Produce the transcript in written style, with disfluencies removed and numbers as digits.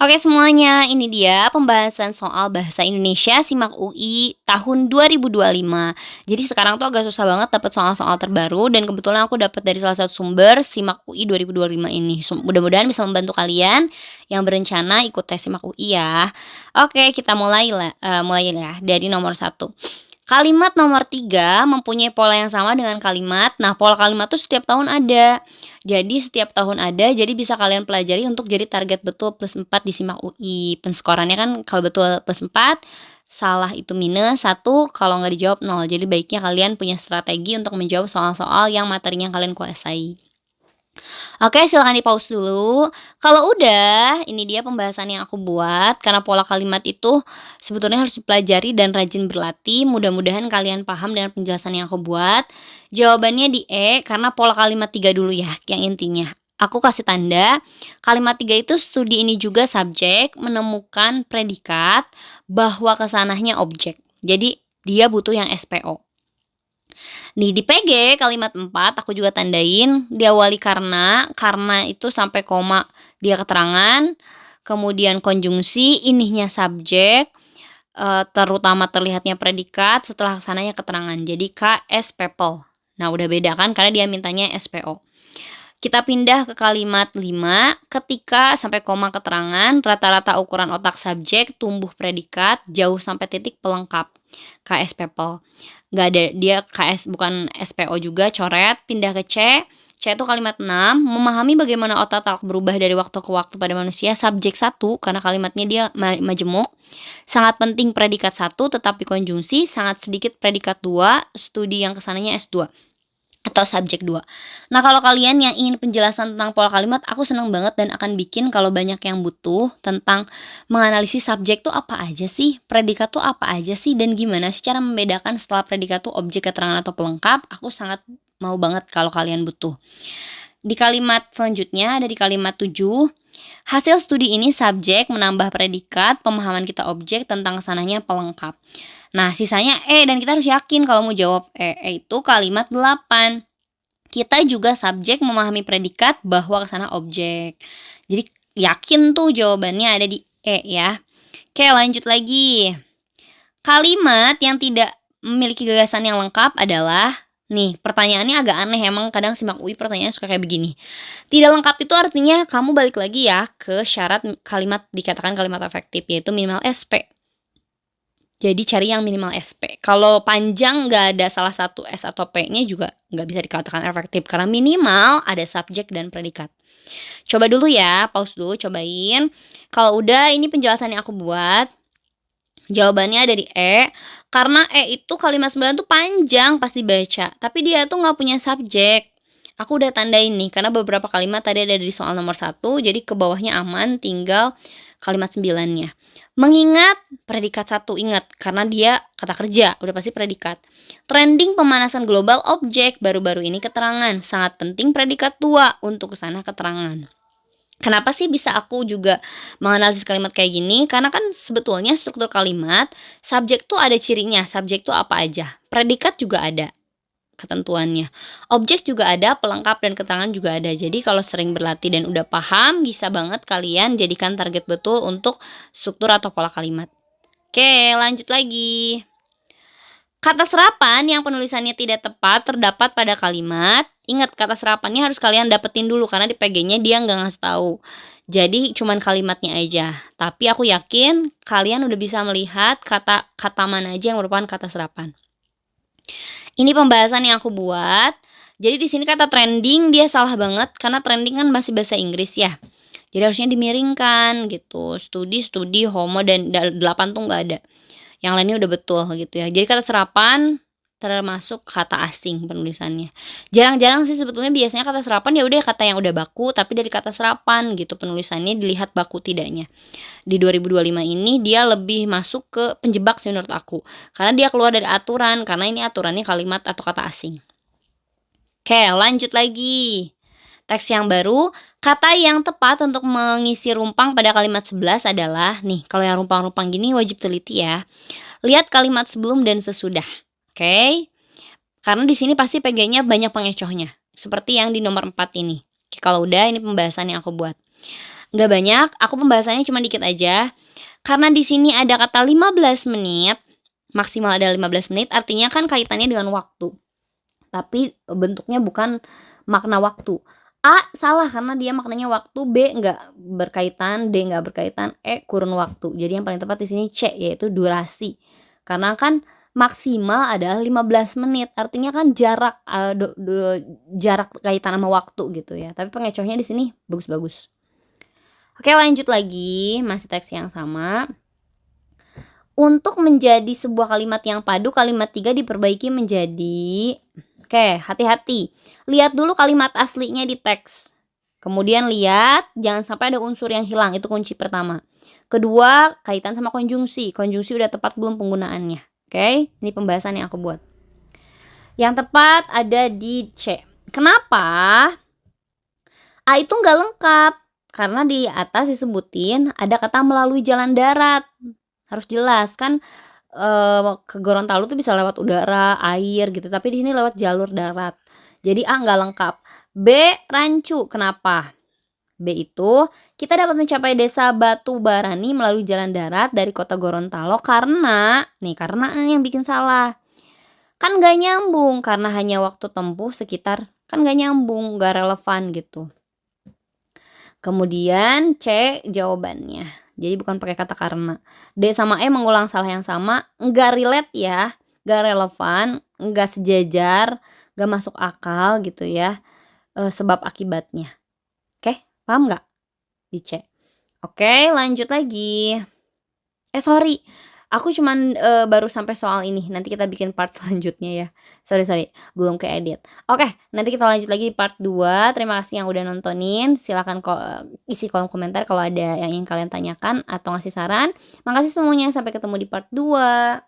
Oke semuanya, ini dia pembahasan soal bahasa Indonesia SIMAK UI tahun 2025. Jadi sekarang tuh agak susah banget dapat soal-soal terbaru dan kebetulan aku dapat dari salah satu sumber SIMAK UI 2025 ini. Mudah-mudahan bisa membantu kalian yang berencana ikut tes SIMAK UI ya. Oke, kita mulai ya dari nomor satu. Kalimat nomor 3 mempunyai pola yang sama dengan kalimat. Nah, pola kalimat tuh setiap tahun ada. Jadi setiap tahun ada, jadi bisa kalian pelajari untuk jadi target betul plus 4 di SIMAK UI. Penskorannya kan kalau betul plus 4, salah itu minus 1, kalau nggak dijawab 0. Jadi baiknya kalian punya strategi untuk menjawab soal-soal yang materinya kalian kuasai. Oke, silahkan di-pause dulu. Kalau udah, ini dia pembahasan yang aku buat, karena pola kalimat itu sebetulnya harus dipelajari dan rajin berlatih. Mudah-mudahan kalian paham dengan penjelasan yang aku buat. Jawabannya di E, karena pola kalimat 3 dulu ya, yang intinya. Aku kasih tanda, kalimat 3 itu studi ini juga subjek, menemukan predikat, bahwa kesananya objek. Jadi, dia butuh yang SPO. Nih di PG kalimat 4 aku juga tandain diawali karena itu sampai koma dia keterangan, kemudian konjungsi, inihnya subjek, terutama terlihatnya predikat, setelah sananya keterangan. Jadi KS people. Nah udah beda kan karena dia mintanya SPO. Kita pindah ke kalimat 5, ketika sampai koma keterangan, rata-rata ukuran otak subjek, tumbuh predikat, jauh sampai titik pelengkap. KS people. Nggak ada, dia KS bukan SPO juga, coret, pindah ke C. C itu kalimat 6, memahami bagaimana otak berubah dari waktu ke waktu pada manusia, subjek 1, karena kalimatnya dia majemuk. Sangat penting predikat 1, tetapi konjungsi, sangat sedikit predikat 2, studi yang kesananya S2 atau subjek 2. Nah, kalau kalian yang ingin penjelasan tentang pola kalimat, aku seneng banget dan akan bikin kalau banyak yang butuh tentang menganalisis subjek tuh apa aja sih, predikat tuh apa aja sih, dan gimana sih cara membedakan setelah predikat tuh objek, keterangan, atau pelengkap. Aku sangat mau banget kalau kalian butuh. Di kalimat selanjutnya, ada di kalimat 7, hasil studi ini subjek menambah predikat, pemahaman kita objek tentang kesananya pelengkap. Nah, sisanya E, dan kita harus yakin kalau mau jawab E itu kalimat 8. Kita juga subjek memahami predikat bahwa kesana objek. Jadi yakin tuh jawabannya ada di E ya. Oke, lanjut lagi. Kalimat yang tidak memiliki gagasan yang lengkap adalah, nih pertanyaannya agak aneh, emang kadang SIMAK UI pertanyaannya suka kayak begini. Tidak lengkap itu artinya kamu balik lagi ya ke syarat kalimat dikatakan kalimat efektif, yaitu minimal SP. Jadi cari yang minimal SP. Kalau panjang nggak ada salah satu S atau P-nya juga nggak bisa dikatakan efektif, karena minimal ada subjek dan predikat. Coba dulu ya, pause dulu, cobain. Kalau udah, ini penjelasan yang aku buat. Jawabannya ada di E, karena E itu kalimat 9 tuh panjang pas dibaca, tapi dia tuh nggak punya subjek. Aku udah tandain nih, karena beberapa kalimat tadi ada di soal nomor 1, jadi ke bawahnya aman, tinggal kalimat 9-nya. Mengingat predikat 1, ingat, karena dia kata kerja, udah pasti predikat. Trending pemanasan global objek, baru-baru ini keterangan, sangat penting predikat 2 untuk kesana keterangan. Kenapa sih bisa aku juga menganalisis kalimat kayak gini? Karena kan sebetulnya struktur kalimat, subjek tuh ada cirinya, subjek tuh apa aja, predikat juga ada ketentuannya. Objek juga ada, pelengkap dan keterangan juga ada. Jadi kalau sering berlatih dan udah paham, bisa banget kalian jadikan target betul untuk struktur atau pola kalimat. Oke, lanjut lagi. Kata serapan yang penulisannya tidak tepat terdapat pada kalimat. Ingat, kata serapannya harus kalian dapetin dulu karena di PG-nya dia nggak ngasih tahu. Jadi cuman kalimatnya aja. Tapi aku yakin kalian udah bisa melihat kata mana aja yang merupakan kata serapan. Ini pembahasan yang aku buat. Jadi di sini kata trending dia salah banget karena trending kan masih bahasa Inggris ya. Jadi harusnya dimiringkan gitu. Studi, homo, dan 8 tuh nggak ada. Yang lainnya udah betul gitu ya. Jadi kata serapan termasuk kata asing penulisannya. Jarang-jarang sih sebetulnya, biasanya kata serapan ya udah kata yang udah baku, tapi dari kata serapan gitu penulisannya dilihat baku tidaknya. Di 2025 ini dia lebih masuk ke penjebak sih menurut aku. Karena dia keluar dari aturan, karena ini aturannya kalimat atau kata asing. Oke, lanjut lagi. Teks yang baru, kata yang tepat untuk mengisi rumpang pada kalimat 11 adalah, nih kalau yang rumpang-rumpang gini wajib teliti ya. Lihat kalimat sebelum dan sesudah. Oke? Karena di sini pasti PG-nya banyak pengecohnya, seperti yang di nomor 4 ini. Oke, kalau udah, ini pembahasan yang aku buat. Nggak banyak, aku pembahasannya cuma dikit aja. Karena di sini ada kata 15 menit, maksimal ada 15 menit, artinya kan kaitannya dengan waktu. Tapi bentuknya bukan makna waktu. A salah karena dia maknanya waktu, B nggak berkaitan, D nggak berkaitan, E kurun waktu. Jadi yang paling tepat di sini C, yaitu durasi. Karena kan maksimal adalah 15 menit, artinya kan jarak jarak kaitan sama waktu gitu ya. Tapi pengecohnya di sini bagus-bagus. Oke, lanjut lagi, masih teks yang sama. Untuk menjadi sebuah kalimat yang padu, kalimat 3 diperbaiki menjadi. Oke, hati-hati. Lihat dulu kalimat aslinya di teks. Kemudian lihat, jangan sampai ada unsur yang hilang, itu kunci pertama. Kedua, kaitan sama konjungsi. Konjungsi udah tepat belum penggunaannya. Oke, ini pembahasan yang aku buat. Yang tepat ada di C. Kenapa? A itu nggak lengkap. Karena di atas disebutin ada kata melalui jalan darat. Harus jelas kan, ke Gorontalo tuh bisa lewat udara, air gitu, tapi di sini lewat jalur darat. Jadi A nggak lengkap. B rancu, kenapa? B itu kita dapat mencapai desa Batu Barani melalui jalan darat dari kota Gorontalo karena karena yang bikin salah. Kan nggak nyambung karena hanya waktu tempuh sekitar, kan nggak nyambung, nggak relevan gitu. Kemudian C jawabannya. Jadi bukan pakai kata karena. D sama E mengulang salah yang sama, enggak relate ya, enggak relevan, enggak sejajar, enggak masuk akal gitu ya, sebab akibatnya. Oke, paham nggak? Di C. Oke, lanjut lagi. Sorry, aku cuman, baru sampai soal ini, nanti kita bikin part selanjutnya ya. Sorry, belum keedit. Oke, nanti kita lanjut lagi di part 2. Terima kasih yang udah nontonin, silakan isi kolom komentar kalau ada yang ingin kalian tanyakan atau ngasih saran. Makasih semuanya, sampai ketemu di part 2.